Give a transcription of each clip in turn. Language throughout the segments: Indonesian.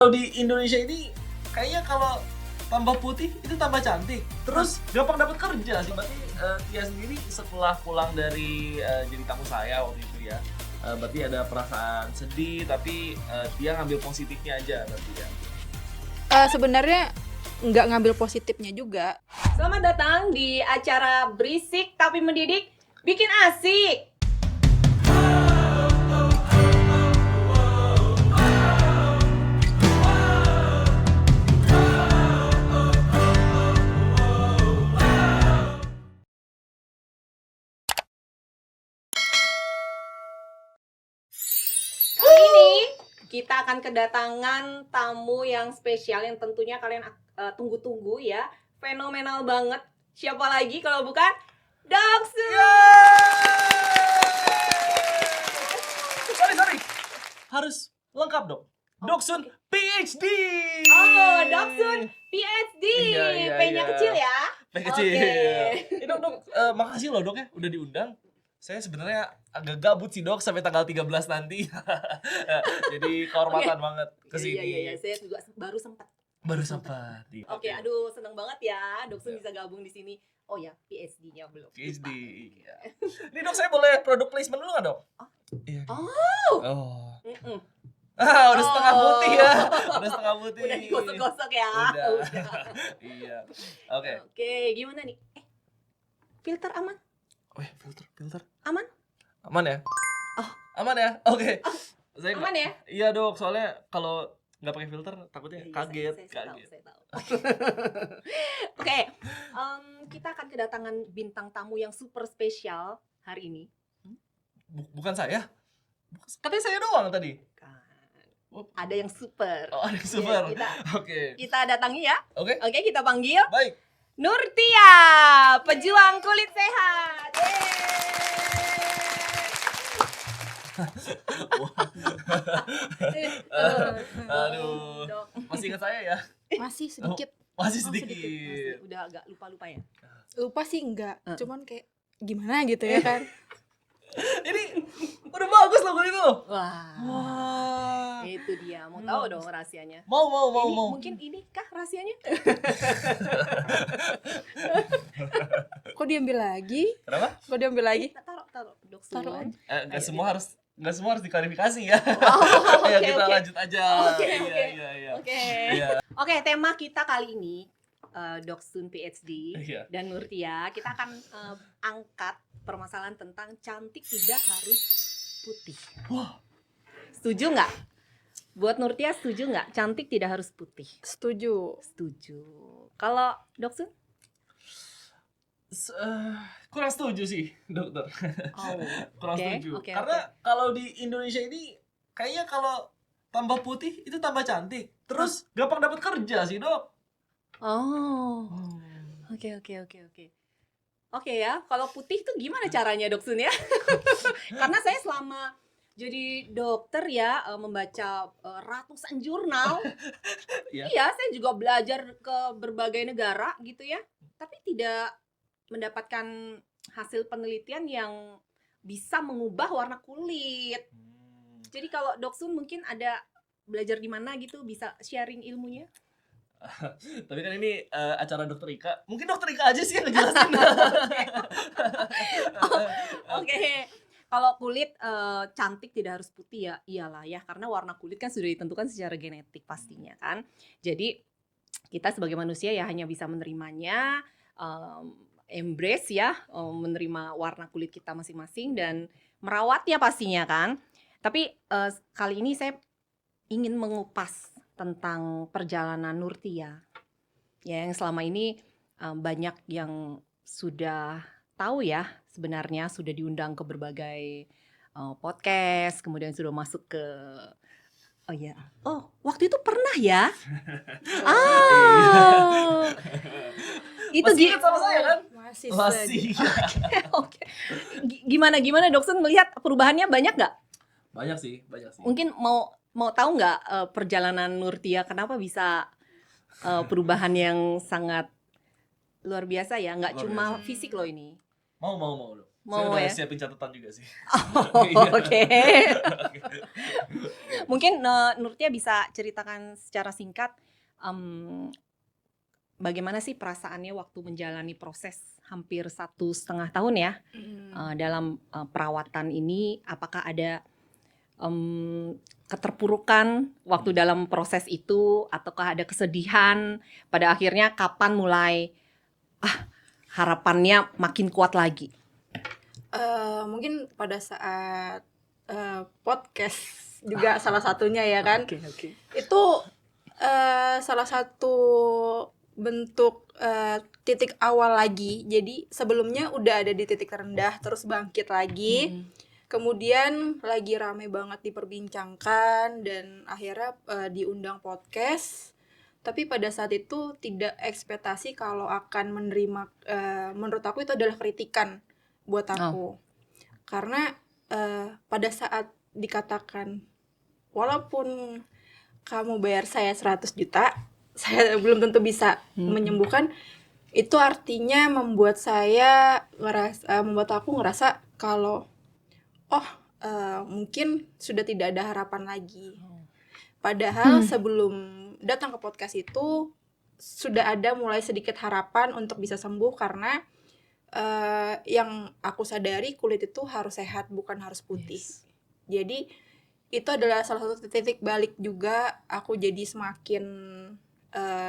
Kalau di Indonesia ini kayaknya kalau tambah putih itu tambah cantik. Terus gampang dapat kerja sih. Berarti Tia sendiri setelah pulang dari jadi tamu saya waktu itu ya. Berarti ada perasaan sedih tapi Tia ngambil positifnya aja berarti ya. Sebenarnya nggak ngambil positifnya juga. Selamat datang di acara berisik tapi mendidik, bikin asik. Kali ini kita akan kedatangan tamu yang spesial yang tentunya kalian tunggu-tunggu ya. Fenomenal banget. Siapa lagi kalau bukan Doksun. Sorry. Harus lengkap dong. Doksun PhD. Oh, Doksun PhD. Iya. P-nya kecil ya. P kecil. Oke. Dok, makasih loh dok ya udah diundang. Saya sebenarnya agak gabut sih dok sampai tanggal 13 nanti. Jadi kehormatan banget kesini. Iya, saya juga baru sempat. Baru sempat. Oke, aduh seneng banget ya Doksun bisa gabung di sini. Oh ya, PhD-nya belum. PhD. Iya. Ini dok saya boleh product placement dulu nggak dok? Oh. Iya. Oh. Oh. Udah setengah putih ya. Udah setengah putih. Udah digosok-gosok ya. Udah. Iya. Oke. Oke, gimana nih? Filter aman? Oh ya, filter. Aman? Aman ya? Oh. Aman ya? Oke. Saya Aman ya? Iya dok, soalnya kalau nggak pakai filter takutnya Iya, kaget. Saya tahu. Oke, kita akan kedatangan bintang tamu yang super spesial hari ini. Bukan saya? Katanya saya doang tadi. Kan. Ada yang super. Oh, ada yang super. Oke, Oke. kita datangi ya. Oke. Oke, kita panggil Baik. Nurtia, pejuang kulit sehat. Aduh. Dok. Masih ingat saya ya? Masih sedikit. Masih Oh, sedikit. Masih, udah agak lupa-lupa ya. Lupa sih enggak. Cuman kayak gimana gitu ya kan. Ini udah bagus logo itu loh. Wah. Itu dia. Mau tahu dong rahasianya? Mau. Mungkin ini kah rahasianya? Kok diambil lagi? Kenapa? Kok diambil lagi? Taruh Doksun. Taruh aja. Enggak semua harus diklarifikasi ya. Oh, Ayo oke, kita oke. lanjut aja. Oke. Iya. Oke. Iya. Oke, tema kita kali ini Doksun PhD Iya. dan Nurtia, kita akan angkat permasalahan tentang cantik tidak harus putih. Wah. Setuju nggak? Buat Nurtia setuju nggak? Cantik tidak harus putih. Setuju. Setuju. Kalau Doksun? Kurang setuju sih, dokter. Oh. Kurang Oke, setuju. oke, Karena kalau di Indonesia ini kayaknya kalau tambah putih itu tambah cantik. Terus gampang dapat kerja sih, Dok. Oh. Oke. Oke ya, kalau putih tuh gimana caranya Doksun ya? Karena saya selama jadi dokter ya membaca ratusan jurnal. Iya. Iya, saya juga belajar ke berbagai negara gitu ya. Tapi tidak mendapatkan hasil penelitian yang bisa mengubah warna kulit. Jadi kalau Doksun mungkin ada belajar di mana gitu, bisa sharing ilmunya? Tapi kan ini acara dokter Ika. Mungkin dokter Ika aja sih yang ngejelasin. Oke. Kalau kulit cantik tidak harus putih ya, iyalah ya, karena warna kulit kan sudah ditentukan secara genetik pastinya kan. Jadi kita sebagai manusia ya hanya bisa menerimanya, embrace ya, menerima warna kulit kita masing-masing dan merawatnya pastinya kan. Tapi kali ini saya ingin mengupas tentang perjalanan Nurtia ya, yang selama ini banyak yang sudah tahu ya, sebenarnya sudah diundang ke berbagai podcast, kemudian sudah masuk ke waktu itu pernah ya. Itu Masih ingat sama saya kan? Masih. Masih. Oke. Gimana Doksun melihat perubahannya banyak nggak? Banyak sih. Mungkin mau tahu nggak perjalanan Nurtia kenapa bisa perubahan yang sangat luar biasa ya, nggak Luar cuma biasa. fisik loh ini. Mau. Saya Mau udah ya? siapin catatan juga sih. Oh, Iya. oke. Mungkin Nurtia bisa ceritakan secara singkat bagaimana sih perasaannya waktu menjalani proses hampir 1,5 tahun ya dalam perawatan ini? Apakah ada keterpurukan waktu dalam proses itu, ataukah ada kesedihan? Pada akhirnya kapan mulai harapannya makin kuat lagi? Mungkin pada saat podcast juga salah satunya ya kan. Oke. Itu salah satu bentuk titik awal lagi. Jadi sebelumnya udah ada di titik terendah, terus bangkit lagi. Kemudian lagi rame banget diperbincangkan dan akhirnya diundang podcast. Tapi pada saat itu tidak ekspektasi kalau akan menerima, menurut aku itu adalah kritikan buat aku. Karena pada saat dikatakan walaupun kamu bayar saya 100 juta, saya belum tentu bisa menyembuhkan. Itu artinya membuat aku ngerasa kalau mungkin sudah tidak ada harapan lagi. Padahal sebelum datang ke podcast itu sudah ada mulai sedikit harapan untuk bisa sembuh, karena yang aku sadari kulit itu harus sehat, bukan harus putih. Jadi itu adalah salah satu titik balik juga aku jadi semakin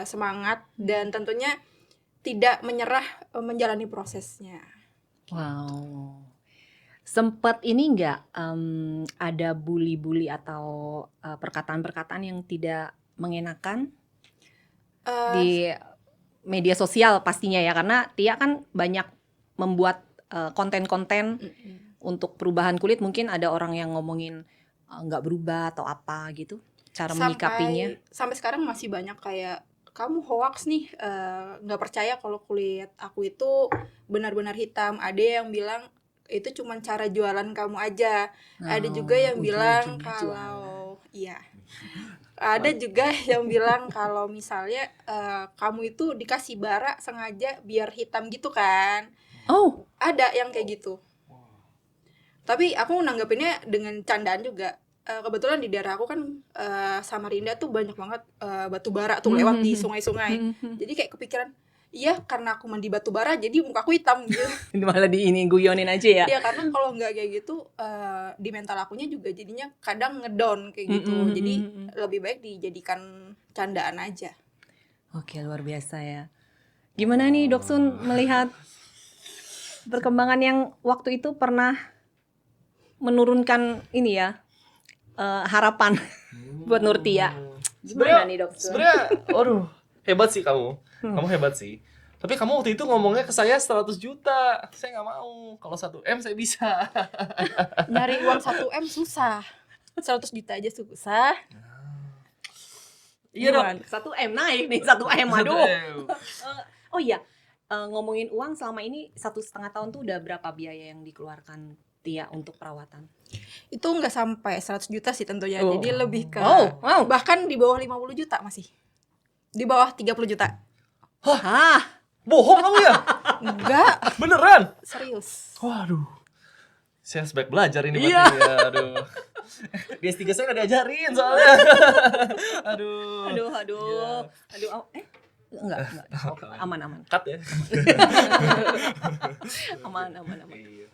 semangat dan tentunya tidak menyerah menjalani prosesnya. Wow. Sempet ini nggak ada bully-bully atau perkataan-perkataan yang tidak mengenakan di media sosial pastinya ya, karena Tia kan banyak membuat konten-konten untuk perubahan kulit. Mungkin ada orang yang ngomongin nggak berubah atau apa gitu, cara menyikapinya. Sampai sekarang masih banyak kayak, kamu hoax nih, nggak percaya kalau kulit aku itu benar-benar hitam. Ada yang bilang itu cuma cara jualan kamu aja. Ada juga yang bilang kalau ada juga yang bilang kalau misalnya kamu itu dikasih bara sengaja biar hitam gitu kan. Ada yang kayak gitu. Tapi aku nanggapinnya dengan candaan juga. Kebetulan di daerah aku kan Samarinda tuh banyak banget batu bara tuh lewat di sungai-sungai. Jadi kayak kepikiran, iya karena aku mandi batu bara jadi mukaku hitam gitu. Malah guyonin aja ya. Iya, karena kalau nggak kayak gitu di mental akunya juga jadinya kadang ngedown kayak gitu. Jadi lebih baik dijadikan candaan aja. Oke, luar biasa ya. Gimana nih Dok Sun melihat perkembangan yang waktu itu pernah menurunkan ini ya, harapan buat Nurtia? Gimana nih Dok Sun? Sebenarnya, aduh, hebat sih kamu. Kamu hebat sih. Tapi kamu waktu itu ngomongnya ke saya 100 juta. Saya nggak mau. Kalau 1M saya bisa. Nyari uang 1M susah. 100 juta aja susah. Iya Dok, 1M naik nih, 1M, aduh. Oh iya, ngomongin uang, selama ini 1,5 tahun tuh udah berapa biaya yang dikeluarkan Tia untuk perawatan? Itu nggak sampai 100 juta sih tentunya. Jadi lebih ke bahkan di bawah 50 juta masih. Di bawah 30 juta. Hah? Bohong kamu ya? Enggak, Beneran? serius. Waduh. Saya harus baik belajar ini berarti ya. Aduh. Di S3 saya nggak diajarin soalnya. Aduh. Enggak. Aman. Cut ya. Aman. Iya.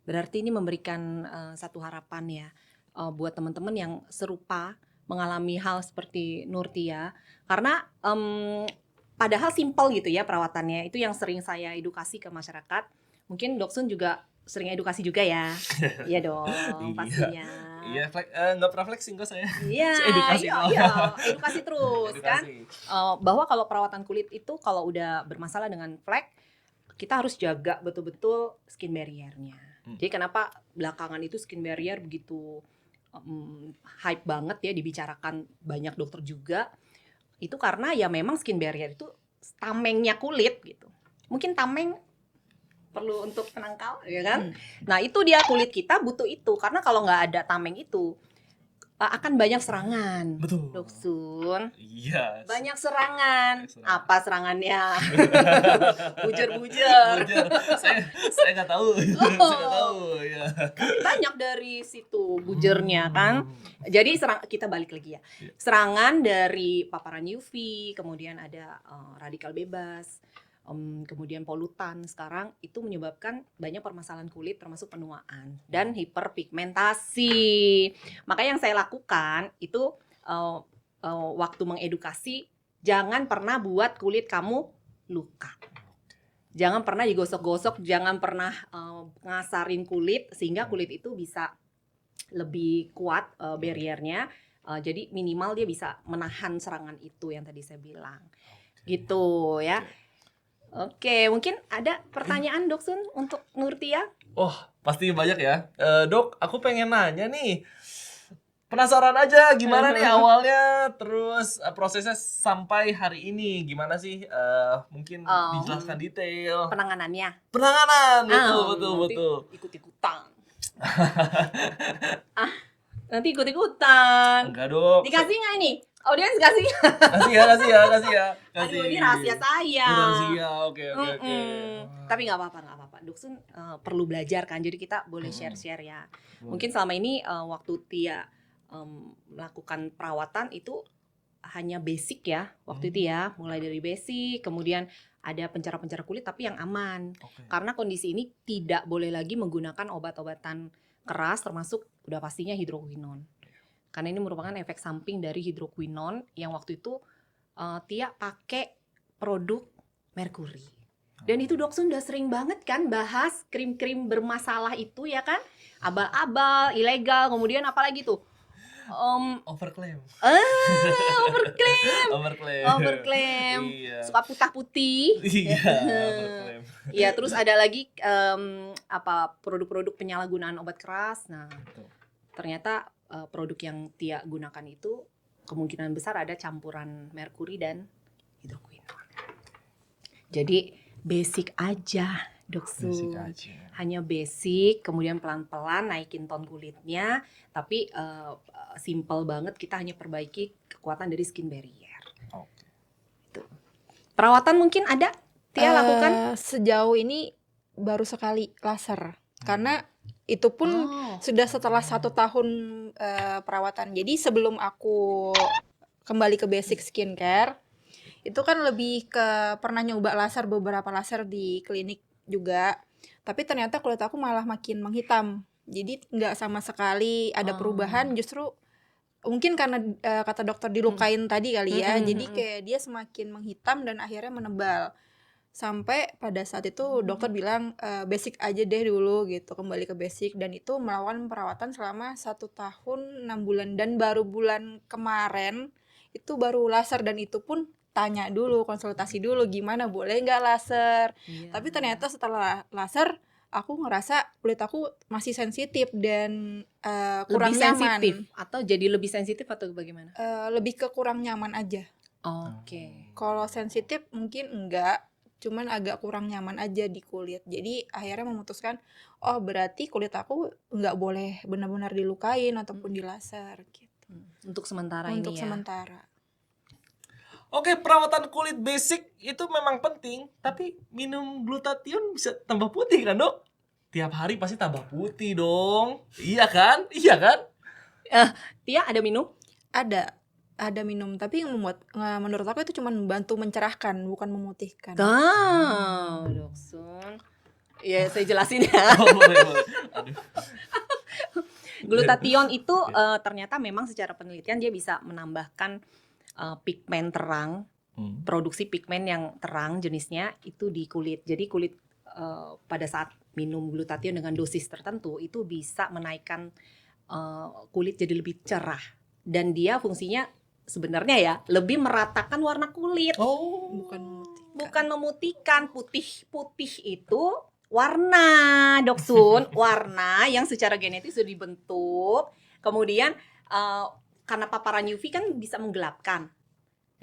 Berarti ini memberikan satu harapan ya buat teman-teman yang serupa mengalami hal seperti Nurtia, karena padahal simpel gitu ya perawatannya. Itu yang sering saya edukasi ke masyarakat. Mungkin Dok Sun juga sering edukasi juga ya. Iya dong, pastinya. Iya, nggak pernah flexing kok saya. Iya, edukasi terus kan. Bahwa kalau perawatan kulit itu kalau udah bermasalah dengan flek, kita harus jaga betul-betul skin barrier-nya. Jadi kenapa belakangan itu skin barrier begitu hype banget ya, dibicarakan banyak dokter juga. Itu karena ya memang skin barrier itu tamengnya kulit gitu. Mungkin tameng perlu untuk penangkal ya kan. Nah itu dia, kulit kita butuh itu, karena kalau nggak ada tameng itu akan banyak serangan. Betul. Doksun, Iya. banyak serangan. Banyak serangan. Apa serangannya? Bujur-bujur. Bujur. Saya nggak tahu. Saya nggak tahu. Ya. Banyak dari situ bujurnya kan. Jadi kita balik lagi ya. Serangan dari paparan UV, kemudian ada radikal bebas, kemudian polutan sekarang itu menyebabkan banyak permasalahan kulit termasuk penuaan dan hiperpigmentasi. Maka yang saya lakukan itu waktu mengedukasi, jangan pernah buat kulit kamu luka. Jangan pernah digosok-gosok, jangan pernah ngasarin kulit sehingga kulit itu bisa lebih kuat barriernya. Jadi minimal dia bisa menahan serangan itu yang tadi saya bilang. Gitu ya. Oke, mungkin ada pertanyaan Doksun untuk Nurtia? Oh, pasti banyak ya. Dok, aku pengen nanya nih. Penasaran aja gimana nih awalnya, terus prosesnya sampai hari ini gimana sih? Mungkin dijelaskan detail. Penanganannya. Penanganan, betul, nanti betul. Ikut-ikutan. Nanti ikut-ikutan. Enggak, Dok. Dikasih nggak ini? Audiens kasih? Kasih ya. Aduh, ini rahasia saya. Rahasia, oke. Tapi nggak apa-apa. Doksun perlu belajar kan, jadi kita boleh share-share ya. Mungkin selama ini waktu Tia melakukan perawatan itu hanya basic ya waktu itu ya, mulai dari basic, kemudian ada pencerah-pencerah kulit tapi yang aman. Karena kondisi ini tidak boleh lagi menggunakan obat-obatan keras termasuk udah pastinya hidroquinon. Karena ini merupakan efek samping dari hidroquinon yang waktu itu Tia pakai produk merkuri. Dan itu Doksun udah sering banget kan bahas krim-krim bermasalah itu ya kan? Abal-abal, ilegal, kemudian apalagi tuh? Overclaim. Overclaim. Iya. Suka putih putih. Iya, overclaim. Iya, terus ada lagi produk-produk penyalahgunaan obat keras. Nah, ternyata produk yang Tia gunakan itu kemungkinan besar ada campuran merkuri dan hidroquinon. Jadi basic aja, Doksun. Basic aja. Hanya basic, kemudian pelan-pelan naikin tone kulitnya, tapi simple banget, kita hanya perbaiki kekuatan dari skin barrier. Oke. Itu. Perawatan mungkin ada Tia lakukan? Sejauh ini baru sekali laser, karena itu pun sudah setelah 1 tahun perawatan. Jadi sebelum aku kembali ke basic skincare, itu kan lebih ke pernah nyoba laser, beberapa laser di klinik juga, tapi ternyata kulit aku malah makin menghitam. Jadi nggak sama sekali ada perubahan, justru mungkin karena kata dokter dilukain tadi kali ya, jadi kayak dia semakin menghitam dan akhirnya menebal. Sampai pada saat itu dokter bilang basic aja deh dulu gitu, kembali ke basic, dan itu melakukan perawatan selama 1 tahun 6 bulan, dan baru bulan kemarin itu baru laser, dan itu pun tanya dulu, konsultasi dulu gimana, boleh nggak laser. Tapi ternyata setelah laser aku ngerasa kulit aku masih sensitif dan kurang lebih nyaman. sensitif atau jadi lebih sensitif atau bagaimana? Lebih ke kurang nyaman aja. Oke. Kalau sensitif mungkin enggak, cuman agak kurang nyaman aja di kulit. Jadi akhirnya memutuskan, oh berarti kulit aku nggak boleh benar-benar dilukain ataupun dilaser gitu. Untuk sementara Untuk ini ya. sementara. Oke, perawatan kulit basic itu memang penting, tapi minum glutathione bisa tambah putih kan, Dok? Tiap hari pasti tambah putih dong. Iya kan? Tia ada minum? Ada minum, tapi menurut aku itu cuma membantu mencerahkan, bukan memutihkan. Doksun. Iya, saya jelasin ya. Boleh. Aduh. Glutathione itu ternyata memang secara penelitian dia bisa menambahkan pigmen terang, produksi pigmen yang terang jenisnya itu di kulit. Jadi kulit pada saat minum glutathione dengan dosis tertentu itu bisa menaikkan kulit jadi lebih cerah, dan dia fungsinya sebenarnya ya lebih meratakan warna kulit. Bukan memutihkan. Putih itu warna, Doksun, warna yang secara genetis sudah dibentuk. Kemudian karena paparan UV kan bisa menggelapkan.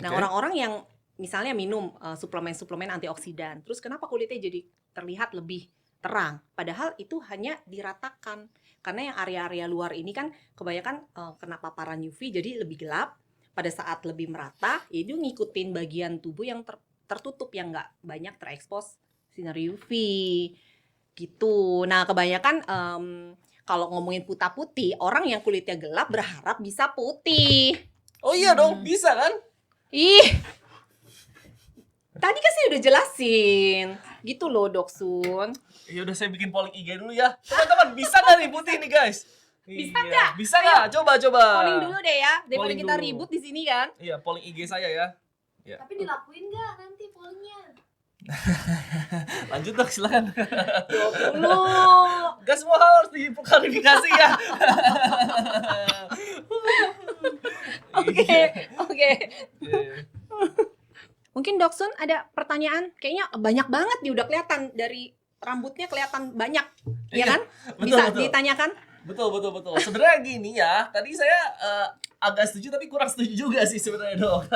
Nah, orang-orang yang misalnya minum suplemen-suplemen antioksidan, terus kenapa kulitnya jadi terlihat lebih terang. Padahal itu hanya diratakan. Karena yang area-area luar ini kan kebanyakan kena paparan UV jadi lebih gelap. Pada saat lebih merata, itu ngikutin bagian tubuh yang tertutup yang nggak banyak terekspos sinar UV gitu. Nah kebanyakan kalau ngomongin putih, orang yang kulitnya gelap berharap bisa putih. Oh iya dong, bisa kan? Ih, tadi kan saya udah jelasin. Gitu loh Doksun. Ya udah saya bikin polling IG dulu ya. Teman-teman, bisa nggak nih putih nih guys? Bisa Iya. nggak? Bisa nggak? Coba. Polling dulu deh ya, daripada Polling kita dulu. ribut di sini kan. Iya, polling IG saya ya. Tapi dilakuin nggak nanti pollingnya? Lanjut dok, silakan. 20. Gak semua hal harus diklarifikasi ya. Oke. Iya. Mungkin Doksun ada pertanyaan? Kayaknya banyak banget nih, udah kelihatan dari rambutnya kelihatan banyak. Iya kan? Bisa ditanyakan? Betul. Sebenarnya gini ya, tadi saya agak setuju tapi kurang setuju juga sih sebenarnya dok.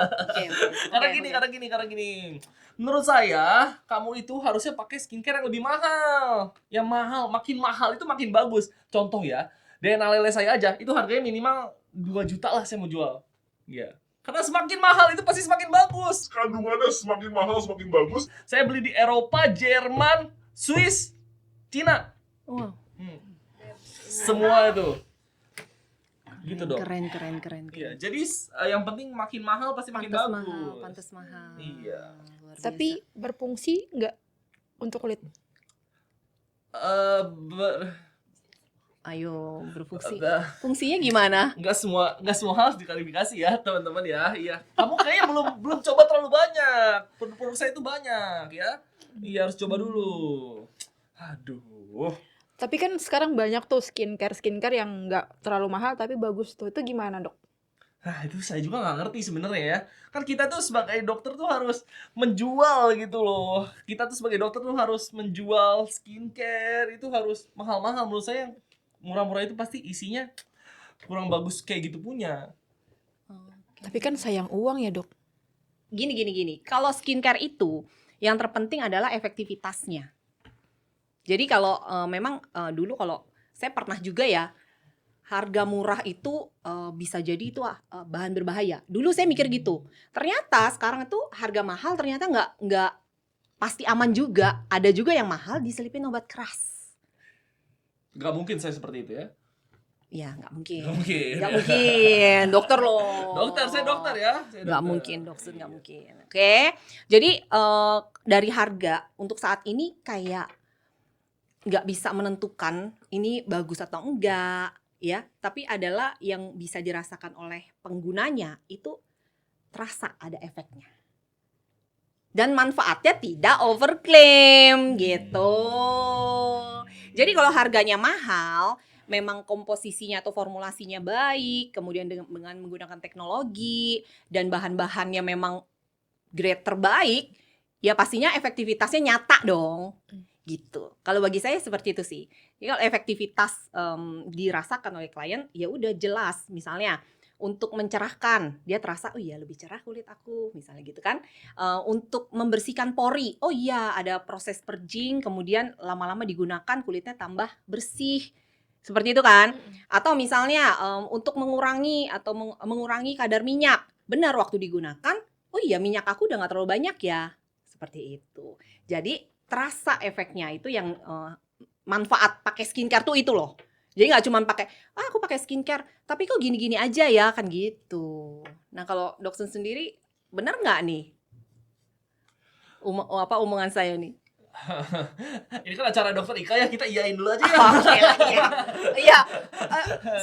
Karena gini. Menurut saya, kamu itu harusnya pakai skincare yang lebih mahal. Yang mahal, makin mahal itu makin bagus. Contoh ya, DNA lele saya aja, itu harganya minimal 2 juta lah saya mau jual. Iya. Karena semakin mahal itu pasti semakin bagus. Kandungannya semakin mahal semakin bagus. Saya beli di Eropa, Jerman, Swiss, Cina. Wow. Semua itu. Gitu dong. Keren. Iya, jadi yang penting makin mahal pasti makin bagus. Pantes mahal. Iya. Luar biasa. Tapi berfungsi nggak untuk kulit? Ayo berfungsi. Nggak Fungsinya gimana? semua hal harus diklarifikasi ya teman-teman ya. Iya. Kamu kayaknya belum coba terlalu banyak. Produk saya itu banyak ya. Iya harus coba dulu. Aduh. Tapi kan sekarang banyak tuh skincare yang nggak terlalu mahal tapi bagus tuh. Itu gimana dok? Nah itu saya juga nggak ngerti sebenarnya ya. Kan kita tuh sebagai dokter tuh harus menjual gitu loh. Kita tuh sebagai dokter tuh harus menjual skincare. Itu harus mahal-mahal. Menurut saya yang murah-murah itu pasti isinya kurang bagus kayak gitu punya. Tapi kan sayang uang ya dok. Gini. Kalau skincare itu yang terpenting adalah efektivitasnya. Jadi kalau memang dulu kalau saya pernah juga ya, harga murah itu bisa jadi itu bahan berbahaya. Dulu saya mikir gitu. Ternyata sekarang itu harga mahal ternyata nggak pasti aman juga. Ada juga yang mahal diselipin obat keras. Gak mungkin saya seperti itu ya. Ya nggak mungkin. Nggak mungkin. Dokter loh. Saya dokter ya. Nggak mungkin dokter, nggak mungkin. Oke. Jadi dari harga untuk saat ini kayak nggak bisa menentukan ini bagus atau enggak ya, tapi adalah yang bisa dirasakan oleh penggunanya itu terasa ada efeknya dan manfaatnya tidak overclaim gitu. Jadi kalau harganya mahal memang komposisinya atau formulasinya baik, kemudian dengan menggunakan teknologi dan bahan-bahannya memang grade terbaik, ya pastinya efektivitasnya nyata dong. Gitu. Kalau bagi saya seperti itu sih. Jadi kalau efektivitas dirasakan oleh klien, ya udah jelas. Misalnya untuk mencerahkan, dia terasa, oh iya lebih cerah kulit aku, misalnya gitu kan. Untuk membersihkan pori, oh iya ada proses purging, kemudian lama-lama digunakan kulitnya tambah bersih. Seperti itu kan. Atau misalnya untuk mengurangi kadar minyak, benar waktu digunakan, oh iya minyak aku udah gak terlalu banyak ya. Seperti itu. Jadi terasa efeknya itu yang manfaat pakai skincare tuh itu loh. Jadi nggak cuma pakai aku pakai skincare tapi kok gini-gini aja ya kan gitu. Nah kalau Doksun sendiri benar nggak nih omongan saya nih? Ini kan acara dokter Ika ya, kita iyain dulu aja ya. Oke lah ya. Iya,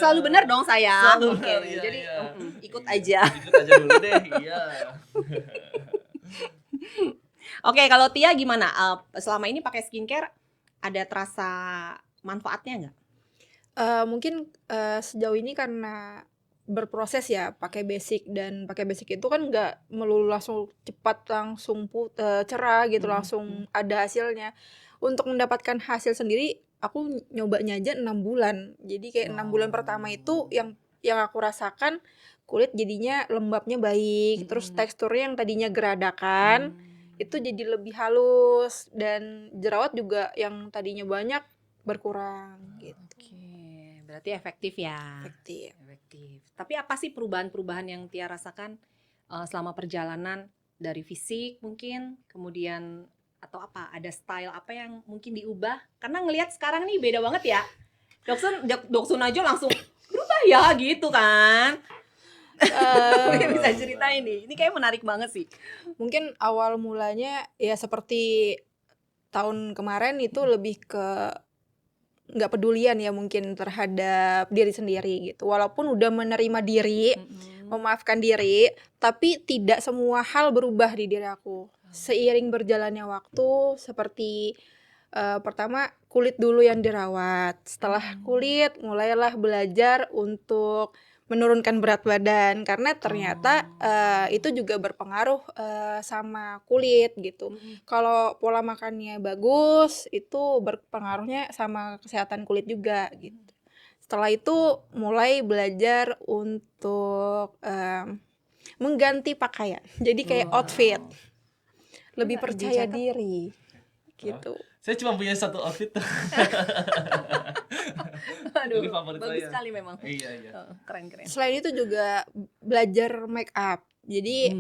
selalu benar dong saya. Selalu Oke, benar, iya, jadi iya. ikut aja. Ikut aja dulu deh, iya. Oke, kalau Tia gimana? Selama ini pakai skincare ada terasa manfaatnya nggak? Mungkin sejauh ini karena berproses ya pakai basic itu kan nggak melulu langsung cepat langsung cerah gitu langsung ada hasilnya. Untuk mendapatkan hasil sendiri aku nyobanya aja 6 bulan. Jadi kayak 6 bulan pertama itu yang aku rasakan kulit jadinya lembabnya baik, terus teksturnya yang tadinya geradakan itu jadi lebih halus, dan jerawat juga yang tadinya banyak berkurang gitu. Oke, berarti efektif ya. Efektif. Efektif. Tapi apa sih perubahan-perubahan yang Tia rasakan selama perjalanan dari fisik mungkin, kemudian atau apa? Ada style apa yang mungkin diubah? Karena ngelihat sekarang nih beda banget ya. Doksun aja langsung berubah ya gitu kan. Mungkin bisa ceritain nih. Ini kayak menarik banget sih. Mungkin awal mulanya ya seperti tahun kemarin itu lebih ke nggak pedulian ya mungkin terhadap diri sendiri gitu. Walaupun udah menerima diri, memaafkan diri, tapi tidak semua hal berubah di diri aku. Seiring berjalannya waktu, seperti pertama kulit dulu yang dirawat. Setelah kulit, mulailah belajar untuk menurunkan berat badan, karena ternyata itu juga berpengaruh sama kulit gitu. Kalau pola makannya bagus, itu berpengaruhnya sama kesehatan kulit juga gitu. Setelah itu mulai belajar untuk mengganti pakaian, jadi kayak outfit, lebih Coba percaya dicatat. diri gitu. Saya cuma punya satu outfit tuh. Aduh, Ini favorit bagus saya. sekali memang. Iya. Keren-keren. Selain itu juga belajar make up. Jadi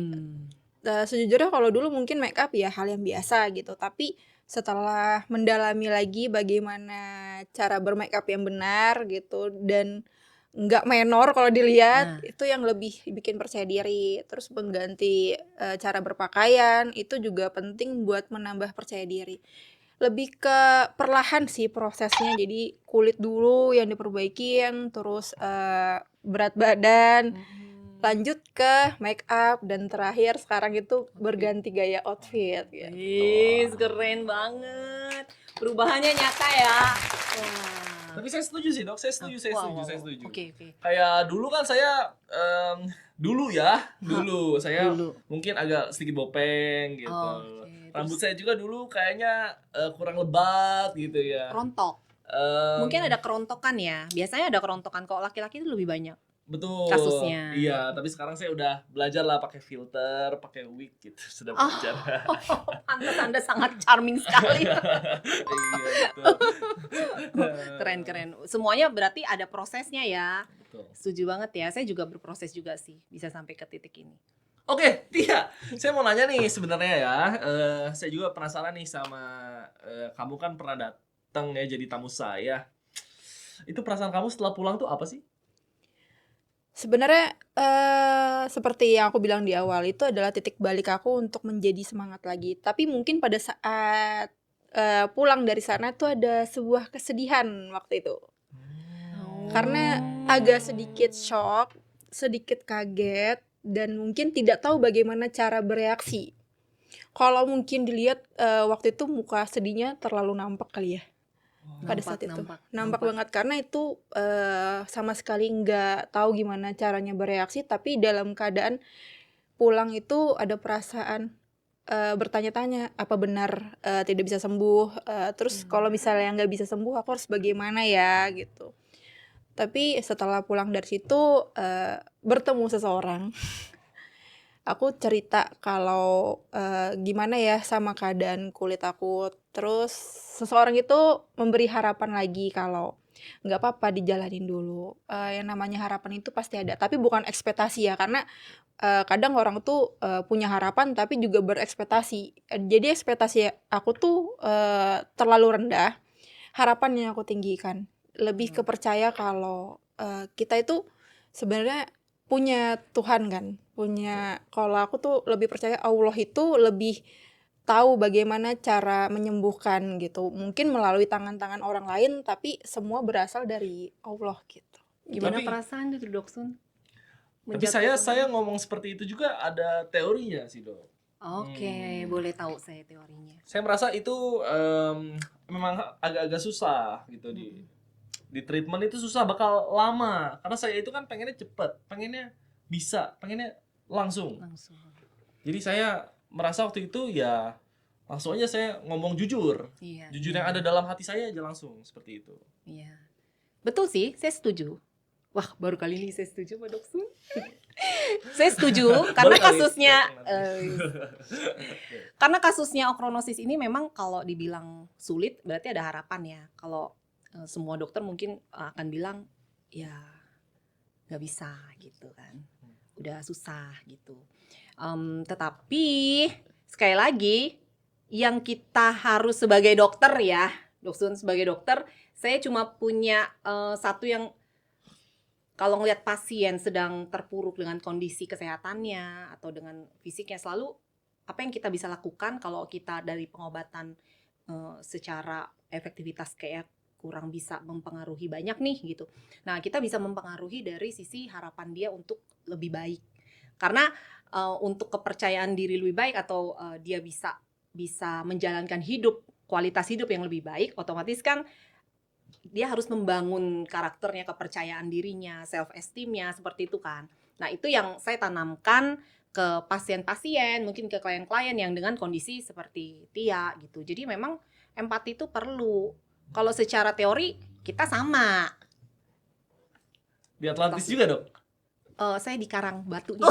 sejujurnya kalau dulu mungkin make up ya hal yang biasa gitu, tapi setelah mendalami lagi bagaimana cara bermake up yang benar gitu, dan nggak menor kalau dilihat, itu yang lebih bikin percaya diri. Terus mengganti cara berpakaian itu juga penting buat menambah percaya diri. Lebih ke perlahan sih prosesnya, jadi kulit dulu yang diperbaikin, terus berat badan, lanjut ke make up, dan terakhir sekarang itu berganti gaya outfit gitu. Ih, keren banget. Perubahannya nyata ya. Wah. Tapi saya setuju sih dok, saya setuju. Oke. Kayak dulu kan saya dulu saya mungkin agak sedikit bopeng gitu. Oke, Rambut saya juga dulu kayaknya kurang lebat gitu ya. Kerontok. Mungkin ada kerontokan ya. Biasanya ada kerontokan, kok laki-laki itu lebih banyak. Betul. Kasusnya. Iya, tapi sekarang saya udah belajar lah pakai filter, pakai wig gitu, sudah belajar. Pantes Anda sangat charming sekali. Iya, betul. Keren. Semuanya berarti ada prosesnya ya. Betul. Setuju banget ya. Saya juga berproses juga sih, bisa sampai ke titik ini. Oke, Tia, saya mau nanya nih sebenarnya ya. Saya juga penasaran nih sama kamu kan pernah datang ya jadi tamu saya. Itu perasaan kamu setelah pulang tuh apa sih? Sebenarnya seperti yang aku bilang di awal, itu adalah titik balik aku untuk menjadi semangat lagi. Tapi mungkin pada saat pulang dari sana tuh ada sebuah kesedihan waktu itu. Karena agak sedikit shock, sedikit kaget, dan mungkin tidak tahu bagaimana cara bereaksi. Kalau mungkin dilihat waktu itu muka sedihnya terlalu nampak kali ya. Pada saat itu nampak banget, karena itu sama sekali nggak tahu gimana caranya bereaksi, tapi dalam keadaan pulang itu ada perasaan bertanya-tanya apa benar tidak bisa sembuh, terus kalau misalnya nggak bisa sembuh aku harus bagaimana ya gitu. Tapi setelah pulang dari situ bertemu seseorang, aku cerita kalau gimana ya sama keadaan kulit aku. Terus seseorang itu memberi harapan lagi kalau nggak apa-apa, dijalanin dulu. Yang namanya harapan itu pasti ada, tapi bukan ekspektasi ya, karena kadang orang tuh punya harapan tapi juga berekspektasi. Jadi ekspektasi aku tuh terlalu rendah, harapan yang aku tinggikan. Lebih kepercaya kalau kita itu sebenarnya punya Tuhan kan, kalau aku tuh lebih percaya Allah itu lebih tahu bagaimana cara menyembuhkan gitu. Mungkin melalui tangan-tangan orang lain, tapi semua berasal dari Allah gitu. Gimana Tapi- perasaan gitu, Doksun? Tapi saya ngomong seperti itu juga ada teorinya sih dok. Oke, boleh tahu saya teorinya. Saya merasa itu memang agak-agak susah gitu di treatment itu susah, bakal lama karena saya itu kan pengennya cepet, pengennya bisa, pengennya langsung. Jadi saya merasa waktu itu ya langsung aja saya ngomong jujur, Iya. jujur yang ada dalam hati saya aja langsung seperti itu. Iya. Betul sih, saya setuju. Wah, baru kali ini saya setuju Pak Doksun. Saya setuju karena Baru kali kasusnya ini. karena kasusnya okronosis ini memang kalau dibilang sulit berarti ada harapan ya. Kalau semua dokter mungkin akan bilang ya nggak bisa gitu kan, udah susah gitu. Tetapi sekali lagi yang kita harus sebagai dokter ya, Doksun sebagai dokter, saya cuma punya satu yang kalau ngelihat pasien sedang terpuruk dengan kondisi kesehatannya atau dengan fisiknya, selalu apa yang kita bisa lakukan kalau kita dari pengobatan secara efektivitas kayak kurang bisa mempengaruhi banyak nih gitu. Nah, kita bisa mempengaruhi dari sisi harapan dia untuk lebih baik. Karena untuk kepercayaan diri lebih baik atau dia bisa menjalankan kualitas hidup yang lebih baik, otomatis kan dia harus membangun karakternya, kepercayaan dirinya, self esteemnya, seperti itu kan. Nah, itu yang saya tanamkan ke pasien-pasien, mungkin ke klien-klien yang dengan kondisi seperti Tia gitu. Jadi memang empati itu perlu. Kalau secara teori kita sama. Di Atlantis juga dok? Saya di Karang Batu nih.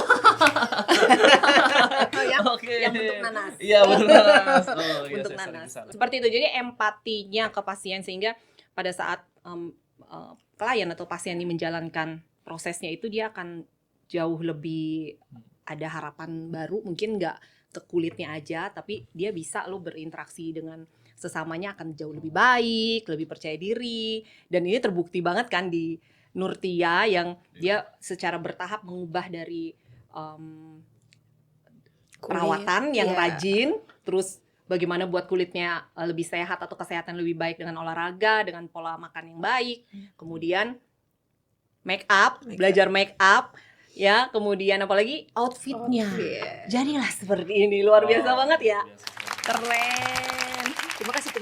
Yang bentuk nanas. Iya bentuk nanas. Oh, iya, Bentuk saya sering nanas. di sana. Seperti itu. Jadi empatinya ke pasien sehingga pada saat klien atau pasien ini menjalankan prosesnya itu dia akan jauh lebih ada harapan baru, mungkin nggak ke kulitnya aja, tapi dia bisa lo berinteraksi dengan sesamanya akan jauh lebih baik, lebih percaya diri, dan ini terbukti banget kan di Nurtia yang dia secara bertahap mengubah dari perawatan yang rajin, terus bagaimana buat kulitnya lebih sehat atau kesehatan lebih baik dengan olahraga, dengan pola makan yang baik, kemudian belajar make up, ya, kemudian apalagi outfitnya. Jadilah seperti ini, luar biasa banget ya, keren. Terima kasih.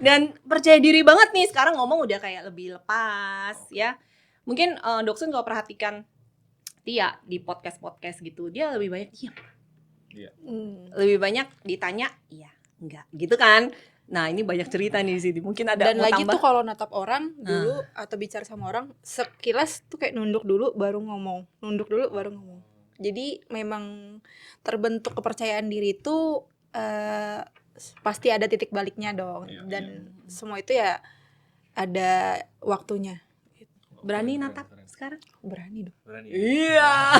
Dan percaya diri banget nih, sekarang ngomong udah kayak lebih lepas ya. Mungkin Doksun kalau perhatikan Tia di podcast gitu, dia lebih banyak diam. Lebih banyak ditanya iya enggak gitu kan. Nah, ini banyak cerita nih di sini. Mungkin ada Dan mau lagi tambah? tuh kalau natap orang dulu atau bicara sama orang, sekilas tuh kayak nunduk dulu baru ngomong. Jadi memang terbentuk kepercayaan diri itu pasti ada titik baliknya dong. Dan semua itu ya ada waktunya. Berani natap sekarang? Berani dong. Iya.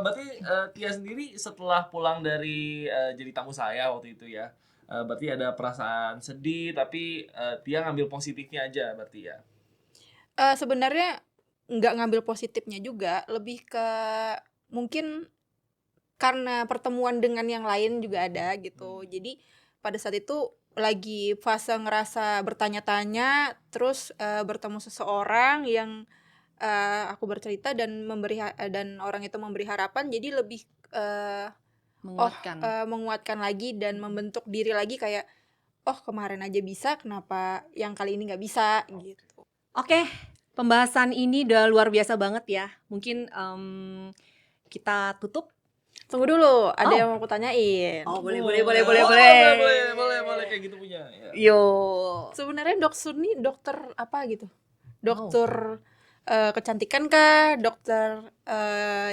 Berarti Tia sendiri setelah pulang dari jadi tamu saya waktu itu ya, berarti ada perasaan sedih tapi Tia ngambil positifnya aja berarti ya? Sebenarnya nggak ngambil positifnya juga, lebih ke mungkin karena pertemuan dengan yang lain juga ada gitu. Jadi pada saat itu lagi fase ngerasa bertanya-tanya, terus bertemu seseorang yang aku bercerita dan dan orang itu memberi harapan, jadi lebih menguatkan lagi dan membentuk diri lagi kayak kemarin aja bisa, kenapa yang kali ini nggak bisa gitu. Oke, pembahasan ini udah luar biasa banget ya. Mungkin kita tutup. Tunggu dulu, ada yang mau aku tanyain. Boleh kayak gitu punya. Ya. Yo. Sebenarnya Doksun nih dokter apa gitu? Dokter kecantikan kah? Dokter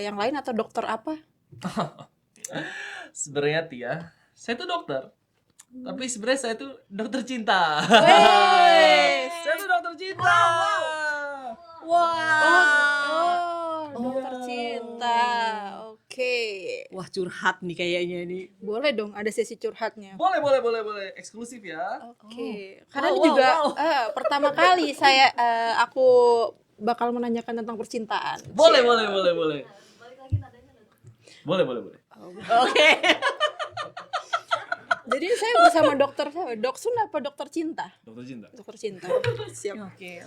yang lain atau dokter apa? Sebenarnya Tia, saya tuh dokter. Tapi sebenarnya saya tuh dokter cinta. Saya tuh dokter cinta. Dokter cinta. Oke. Wah, curhat nih kayaknya nih. Boleh dong ada sesi curhatnya. Boleh. Eksklusif ya. Oke. Karena ini juga pertama kali aku bakal menanyakan tentang percintaan. Boleh. Balik lagi nadanya. Boleh. Oke. Jadi saya bersama dokter siapa? Doksun apa dokter cinta? Dokter cinta. Dokter cinta. Siap. Oke.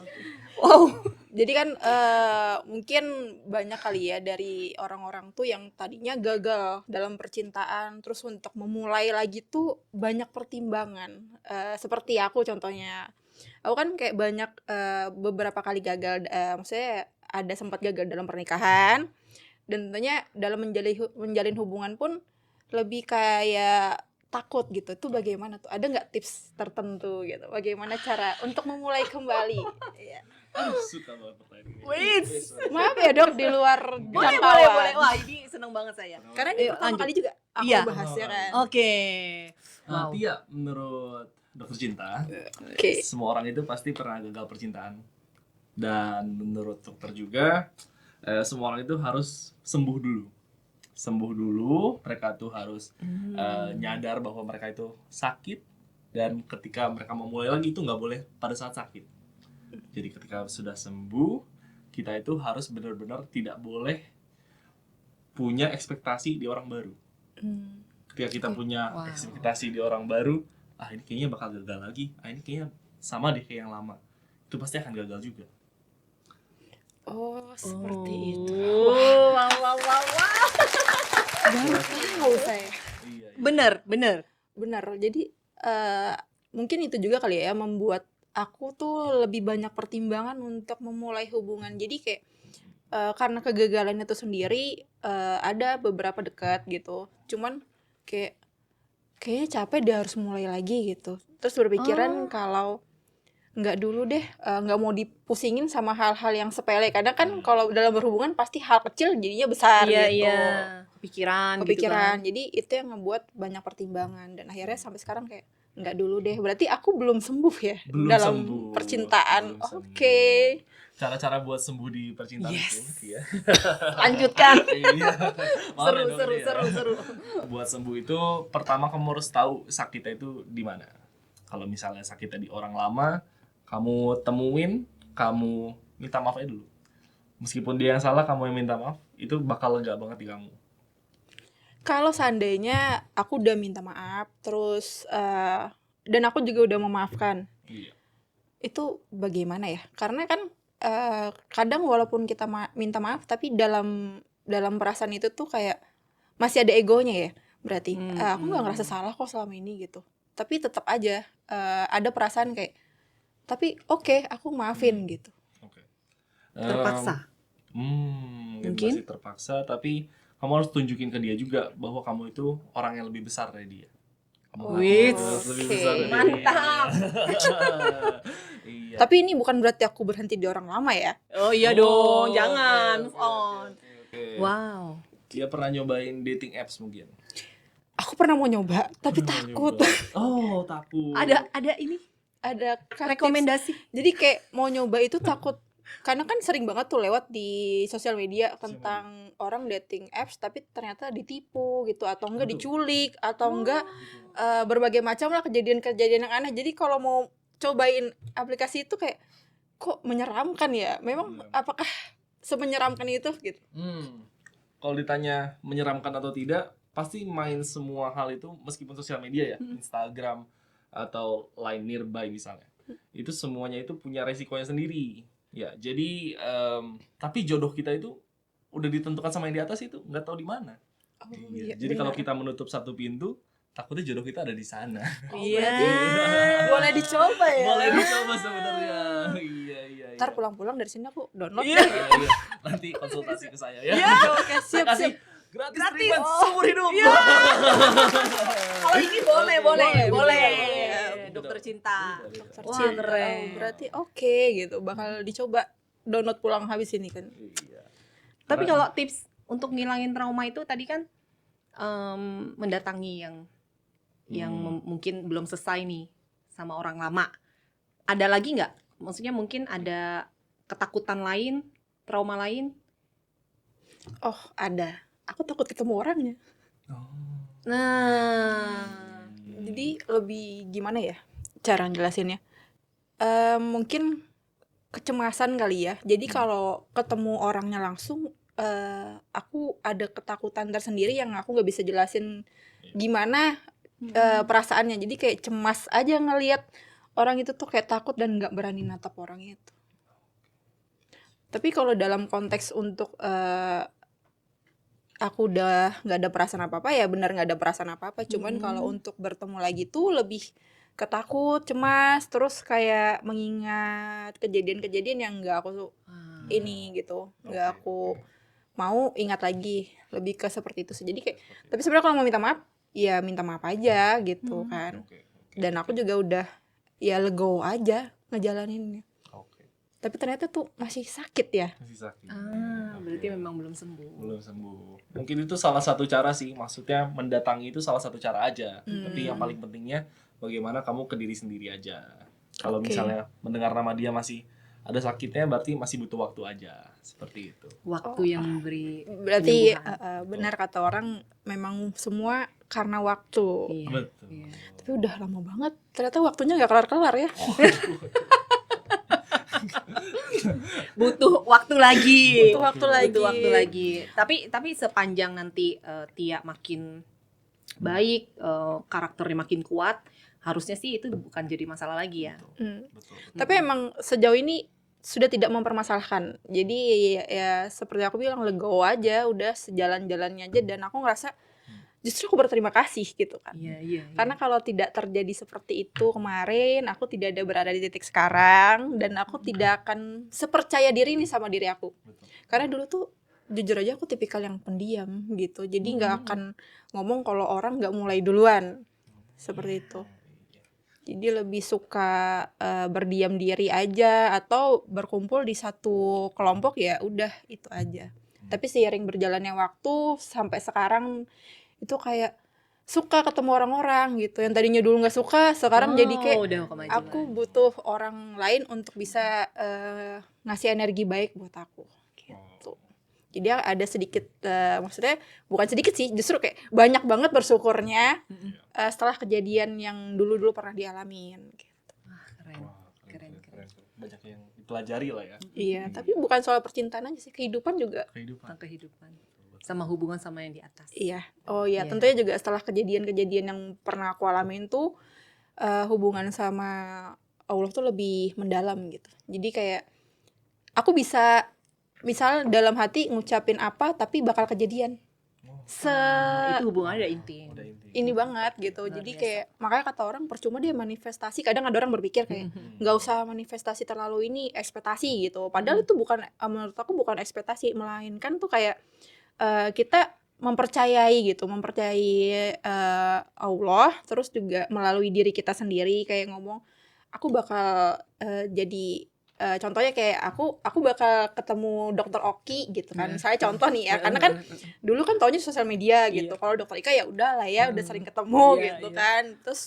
Wow. Jadi kan mungkin banyak kali ya dari orang-orang tuh yang tadinya gagal dalam percintaan, terus untuk memulai lagi tuh banyak pertimbangan. Seperti aku contohnya. Aku kan kayak banyak beberapa kali gagal, maksudnya ada sempat gagal dalam pernikahan, dan tentunya dalam menjalin hubungan pun lebih kayak takut gitu. Itu bagaimana tuh? Ada nggak tips tertentu gitu? Bagaimana cara untuk memulai kembali? Iya. Suka banget pertanyaan ini. Wait. Maaf ya dok, di luar Boleh, jangkauan. boleh, boleh. Wah, ini seneng banget saya. Karena ini Ayo, pertama lanjut. kali juga aku Iya. bahas ya kan. Oke. Nah, Tia, menurut dokter cinta, Oke. semua orang itu pasti pernah gagal percintaan. Dan menurut dokter juga, semua orang itu harus sembuh dulu. Sembuh dulu, mereka tuh harus nyadar bahwa mereka itu sakit. Dan ketika mereka mau mulai lagi itu nggak boleh pada saat sakit. Jadi ketika sudah sembuh, kita itu harus benar-benar tidak boleh punya ekspektasi di orang baru. Ketika kita punya Wow. ekspektasi di orang baru, ini kayaknya bakal gagal lagi, ini kayaknya sama deh kayak yang lama, itu pasti akan gagal juga. Oh, seperti itu. Wow, wow, wow, wow. Baru tahu saya. Iya. Bener, bener. Benar. Jadi mungkin itu juga kali ya membuat aku tuh lebih banyak pertimbangan untuk memulai hubungan. Jadi kayak karena kegagalan itu sendiri ada beberapa dekat gitu. Cuman kayaknya capek dia harus mulai lagi gitu. Terus berpikiran kalau nggak dulu deh, nggak mau dipusingin sama hal-hal yang sepele. Kadang kan kalau dalam berhubungan pasti hal kecil jadinya besar Iya, gitu. iya. Kepikiran gitu kan. Jadi itu yang ngebuat banyak pertimbangan dan akhirnya sampai sekarang kayak nggak dulu deh. Berarti aku belum sembuh ya Belum dalam sembuh. percintaan. Belum sembuh. Oke. Cara-cara buat sembuh di percintaan Yes. itu, ya. Lanjutkan. Iya. Maaf Seru, ya, Dok, seru, ya. seru, seru. Buat sembuh itu pertama kamu harus tahu sakitnya itu di mana. Kalau misalnya sakitnya di orang lama, kamu temuin, kamu minta maaf aja dulu. Meskipun dia yang salah, kamu yang minta maaf, itu bakal lega banget di kamu. Kalau seandainya aku udah minta maaf, terus dan aku juga udah memaafkan, Iya. itu bagaimana ya? Karena kan kadang walaupun kita minta maaf, tapi dalam perasaan itu tuh kayak masih ada egonya ya. Berarti aku nggak ngerasa salah kok selama ini gitu. Tapi tetap aja ada perasaan kayak, tapi oke, aku maafin gitu. Oke. Terpaksa. Mungkin masih terpaksa, tapi kamu harus tunjukin ke dia juga bahwa kamu itu orang yang lebih besar dari dia. Kamu Wih, harus lebih oke. besar dari Mantap. dia. Iya. Tapi ini bukan berarti aku berhenti di orang lama ya. Oh iya dong, jangan move on. Oke. Wow. Dia pernah nyobain dating apps mungkin. Aku pernah mau nyoba, tapi Pernah takut. nyoba. Oh, takut. Ada ini Ada rekomendasi. Jadi kayak mau nyoba itu takut. Karena kan sering banget tuh lewat di sosial media tentang orang dating apps tapi ternyata ditipu gitu, atau enggak Aduh. diculik, atau enggak berbagai macam lah kejadian-kejadian yang aneh. Jadi kalau mau cobain aplikasi itu kayak kok menyeramkan ya. Memang apakah semenyeramkan itu gitu? Kalau ditanya menyeramkan atau tidak, pasti main semua hal itu meskipun sosial media ya, Instagram atau Line Nearby misalnya. Itu semuanya itu punya resikonya sendiri. Ya, jadi tapi jodoh kita itu udah ditentukan sama yang di atas itu, nggak tahu di mana. Oh, Iya. iya, Jadi kalau benar. kita menutup satu pintu, takutnya jodoh kita ada di sana. Iya. Boleh dicoba ya. Boleh dicoba sebenarnya. Iya. Ntar pulang-pulang dari sini aku download Iya. deh. Iya. Nanti konsultasi ke saya ya. Oke, Saya siap. kasih gratis Gratis. treatment Oh. seumur hidup. Kalau ini boleh, boleh, Boleh, boleh. boleh. Dokter cinta. Dokter Wah, cinta. keren. Oh, berarti oke gitu, bakal dicoba download pulang habis ini kan. Iya. Tapi kalau tips untuk ngilangin trauma itu tadi kan mendatangi yang mungkin belum selesai nih sama orang lama. Ada lagi nggak? Maksudnya mungkin ada ketakutan lain, trauma lain? Oh, ada. Aku takut ketemu orangnya. Oh. Nah, Jadi lebih gimana ya cara ngejelasinnya? Mungkin kecemasan kali ya. Jadi kalau ketemu orangnya langsung, aku ada ketakutan tersendiri yang aku nggak bisa jelasin gimana perasaannya. Jadi kayak cemas aja ngelihat orang itu tuh, kayak takut dan nggak berani natap orang itu. Tapi kalau dalam konteks untuk aku udah nggak ada perasaan apa-apa, ya benar nggak ada perasaan apa-apa. Cuman kalau untuk bertemu lagi tuh lebih ketakut, cemas, terus kayak mengingat kejadian-kejadian yang nggak aku ini gitu, nggak aku mau ingat lagi, lebih ke seperti itu sih. Jadi kayak, tapi sebenarnya kalau mau minta maaf ya minta maaf aja gitu kan. Oke. Dan aku juga udah ya legowo aja ngejalaninnya. Oke. Tapi ternyata tuh masih sakit ya. Masih sakit. Berarti Oke. memang belum sembuh. Belum sembuh. Mungkin itu salah satu cara sih, maksudnya mendatangi itu salah satu cara aja. Tapi yang paling pentingnya bagaimana kamu ke diri sendiri aja. Kalau Oke. misalnya mendengar nama dia masih ada sakitnya, berarti masih butuh waktu aja. Seperti itu. Waktu yang memberi Berarti penyembuhan. benar kata orang memang semua karena waktu. Iya. Betul. Iya. Tapi udah lama banget. Ternyata waktunya nggak kelar-kelar ya. Butuh waktu lagi. Butuh waktu lagi. Butuh waktu lagi. Tapi sepanjang nanti Tia makin baik, karakternya makin kuat, harusnya sih itu bukan jadi masalah lagi ya. Betul. Tapi emang sejauh ini sudah tidak mempermasalahkan. Jadi ya seperti aku bilang legowo aja, udah sejalan-jalannya aja dan aku ngerasa justru aku berterima kasih gitu kan. Iya. Karena kalau tidak terjadi seperti itu kemarin, aku tidak ada berada di titik sekarang dan aku tidak akan sepercaya diri nih sama diri aku. Betul. Karena dulu tuh jujur aja aku tipikal yang pendiam gitu. Jadi nggak akan ngomong kalau orang nggak mulai duluan. Seperti itu. Jadi lebih suka berdiam diri aja atau berkumpul di satu kelompok ya udah itu aja. Tapi seiring berjalannya waktu sampai sekarang itu kayak suka ketemu orang-orang gitu. Yang tadinya dulu nggak suka sekarang jadi kayak udah kemajuan. aku butuh orang lain untuk bisa ngasih energi baik buat aku gitu. Jadi ada sedikit maksudnya bukan sedikit sih, justru kayak banyak banget bersyukurnya setelah kejadian yang dulu-dulu pernah dialamin gitu. Keren. Wah, Keren. Banyak yang dipelajari lah ya. Iya, tapi bukan soal percintaan aja sih, kehidupan juga. Kehidupan. Tentang kehidupan. Sama hubungan sama yang di atas. Iya. Oh iya, Iya. tentunya juga setelah kejadian-kejadian yang pernah aku alamin tuh hubungan sama Allah tuh lebih mendalam gitu. Jadi kayak aku bisa misal dalam hati ngucapin apa tapi bakal kejadian. Itu hubungannya udah inti. Udah inti. Ini banget gitu. Luar Jadi biasa. kayak makanya kata orang percuma dia manifestasi. Kadang ada orang berpikir kayak nggak usah manifestasi terlalu ini ekspektasi gitu. Padahal itu bukan menurut aku bukan ekspektasi, melainkan tuh kayak kita mempercayai gitu, mempercayai Allah, terus juga melalui diri kita sendiri kayak ngomong aku bakal jadi contohnya kayak aku bakal ketemu dokter Oki gitu kan. Misalnya contoh nih ya, karena kan dulu kan taunya sosial media gitu. Kalau dokter Ika ya udah lah ya, udah sering ketemu Iya, gitu iya. kan. Terus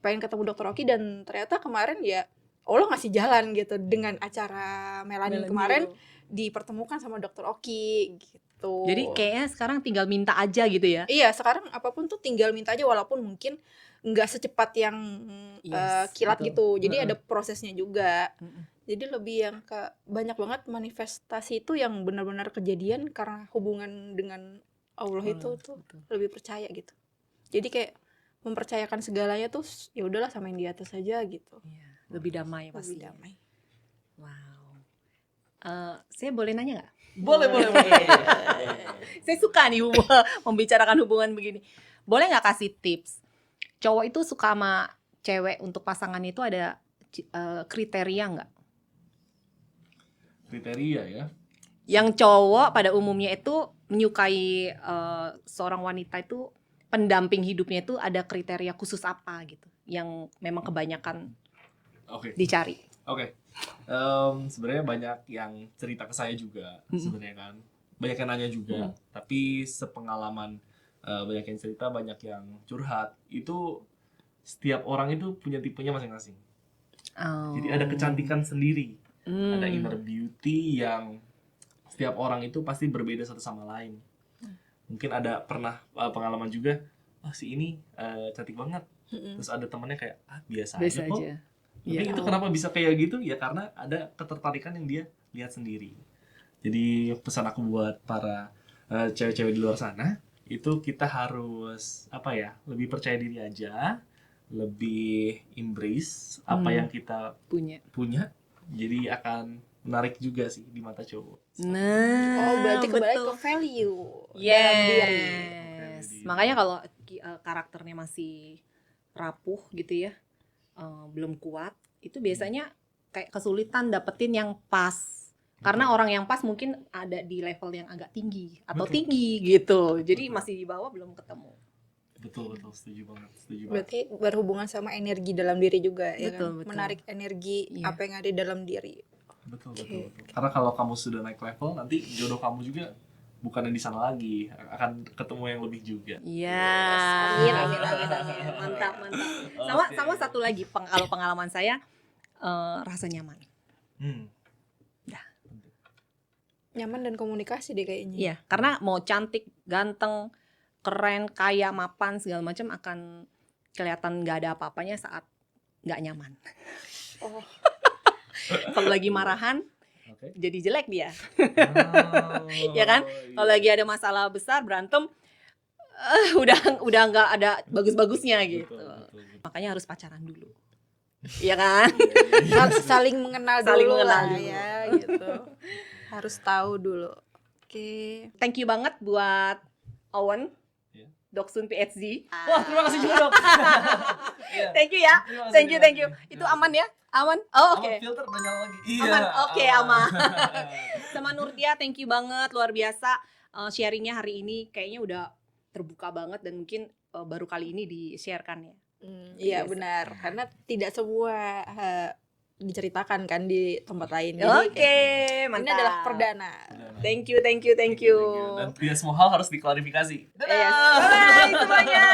pengen ketemu dokter Oki dan ternyata kemarin ya Allah ngasih jalan gitu dengan acara Melanin kemarin dipertemukan sama dokter Oki gitu. Jadi kayaknya sekarang tinggal minta aja gitu ya. Iya, sekarang apapun tuh tinggal minta aja walaupun mungkin nggak secepat yang Yes, kilat betul. gitu. Jadi ada prosesnya juga. Jadi lebih yang ke banyak banget manifestasi itu yang benar-benar kejadian karena hubungan dengan Allah itu tuh betul. lebih percaya gitu. Jadi kayak mempercayakan segalanya tuh ya udahlah sama yang di atas aja gitu. Iya, lebih damai pasti. Lebih damai. Wow. Saya boleh nanya nggak? Boleh. Saya suka nih membicarakan hubungan begini. Boleh nggak kasih tips? Cowok itu suka sama cewek untuk pasangan itu ada kriteria nggak? Kriteria ya. Yang cowok pada umumnya itu menyukai seorang wanita itu pendamping hidupnya itu ada kriteria khusus apa gitu? Yang memang kebanyakan Oke. dicari. Oke. Sebenarnya banyak yang cerita ke saya juga sebenarnya kan. Banyak yang nanya juga. Tapi sepengalaman banyak yang cerita, banyak yang curhat. Itu setiap orang itu punya tipenya masing-masing. Jadi ada kecantikan sendiri. Ada inner beauty yang setiap orang itu pasti berbeda satu sama lain. Mungkin ada pernah pengalaman juga, si ini cantik banget. Terus ada temannya kayak, biasa aja kok. Tapi itu kenapa bisa kayak gitu? Ya karena ada ketertarikan yang dia lihat sendiri. Jadi pesan aku buat para cewek-cewek di luar sana, itu kita harus lebih percaya diri aja, lebih embrace apa yang kita punya. Jadi akan menarik juga sih di mata cowok. Nah, Oh, berarti kembali betul. ke value dalam diri. Yes. Makanya kalau karakternya masih rapuh gitu ya, belum kuat, itu biasanya kayak kesulitan dapetin yang pas. Karena orang yang pas mungkin ada di level yang agak tinggi atau Betul. tinggi gitu. Jadi masih di bawah belum ketemu. Betul, setuju banget. Berarti berhubungan sama energi dalam diri juga ya Betul, kan? betul. Menarik energi Iya. apa yang ada di dalam diri. Betul. Oke. Karena kalau kamu sudah naik level, nanti jodoh kamu juga bukan yang di sana lagi, akan ketemu yang lebih juga. Iya. Amin. Mantap. Oke. Sama satu lagi, kalau pengalaman saya rasa nyaman. Nyaman dan komunikasi deh kayaknya. Iya, karena mau cantik, ganteng, keren, kaya, mapan segala macam akan kelihatan nggak ada apa-apanya saat nggak nyaman. Oh. Kalau lagi marahan, Oke. jadi jelek dia. Oh, Ya kan? Kalau lagi ada masalah besar berantem, udah nggak ada bagus-bagusnya gitu. Betul. Makanya harus pacaran dulu. Iya kan? Saling mengenal Saling dulu mengenal lah dulu. ya gitu. Harus tahu dulu. Oke. Thank you banget buat Owen, Iya. Doksun PhD. Wah, terima kasih juga, Dok. Iya. Thank you ya. Terima kasih, Thank you. terima kasih. Itu aman ya? Aman? Oh, oke. Aman, filter udah nyala lagi. Aman, oke, aman. Sama Nurtia, thank you banget, luar biasa. Sharingnya hari ini kayaknya udah terbuka banget dan mungkin baru kali ini di-sharekan ya. Iya Biasa. benar, karena tidak semua diceritakan kan di tempat lain. Jadi Oke, kayak- mantap. ini adalah perdana. Thank you. Dan tidak semua hal harus diklarifikasi. Yes. Bye semuanya.